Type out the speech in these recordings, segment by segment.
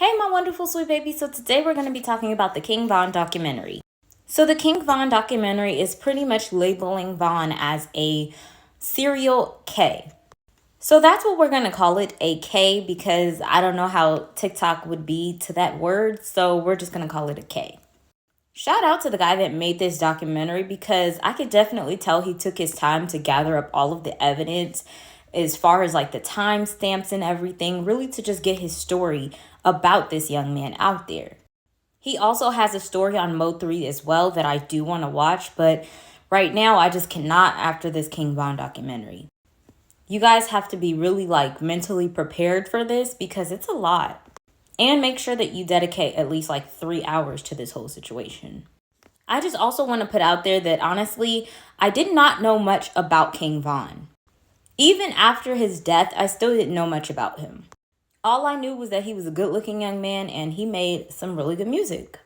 Hey, my wonderful sweet baby. So today we're going to be talking about the King Von documentary. So the King Von documentary is pretty much labeling Von as a serial K. So that's what we're going to call it, a K, because I don't know how TikTok would be to that word. So we're just going to call it a K. Shout out to the guy that made this documentary because I could definitely tell he took his time to gather up all of the evidence as far as like the timestamps and everything, really to just get his story about this young man out there. He also has a story on Mo3 as well that I do want to watch, but right now I just cannot after this King Von documentary. You guys have to be really mentally prepared for this because it's a lot. And make sure that you dedicate at least 3 hours to this whole situation. I just also want to put out there that honestly, I did not know much about King Von. Even after his death, I still didn't know much about him. All I knew was that he was a good-looking young man and he made some really good music.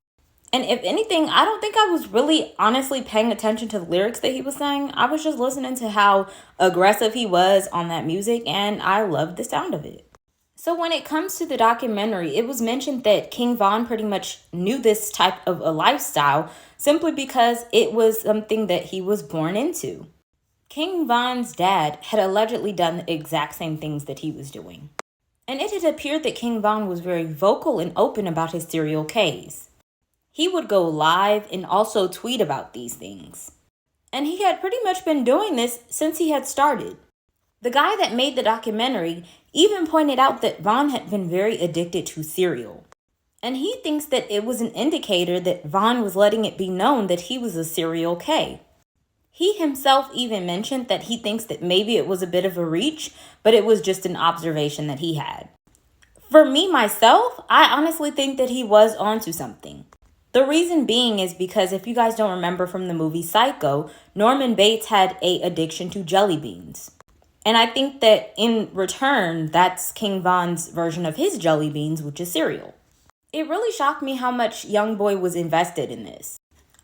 And if anything, I don't think I was really honestly paying attention to the lyrics that he was saying. I was just listening to how aggressive he was on that music and I loved the sound of it. So when it comes to the documentary, it was mentioned that King Von pretty much knew this type of a lifestyle simply because it was something that he was born into. King Von's dad had allegedly done the exact same things that he was doing. And it had appeared that King Von was very vocal and open about his serial Ks. He would go live and also tweet about these things. And he had pretty much been doing this since he had started. The guy that made the documentary even pointed out that Von had been very addicted to cereal. And he thinks that it was an indicator that Von was letting it be known that he was a serial K. He himself even mentioned that he thinks that maybe it was a bit of a reach, but it was just an observation that he had. For me, myself, I honestly think that he was onto something. The reason being is because if you guys don't remember from the movie Psycho, Norman Bates had an addiction to jelly beans. And I think that in return, that's King Von's version of his jelly beans, which is cereal. It really shocked me how much YoungBoy was invested in this.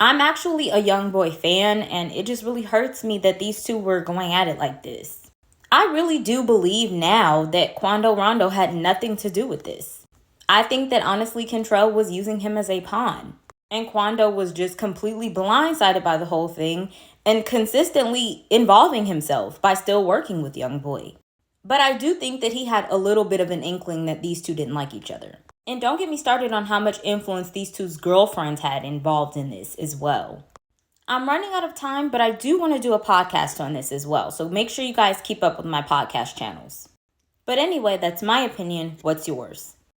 I'm actually a YoungBoy fan, and it just really hurts me that these two were going at it like this. I really do believe now that Quando Rando had nothing to do with this. I think that honestly Kentrell was using him as a pawn. And Quando was just completely blindsided by the whole thing and consistently involving himself by still working with YoungBoy. But I do think that he had a little bit of an inkling that these two didn't like each other. And don't get me started on how much influence these two's girlfriends had involved in this as well. I'm running out of time, but I do want to do a podcast on this as well. So make sure you guys keep up with my podcast channels. But anyway, that's my opinion. What's yours?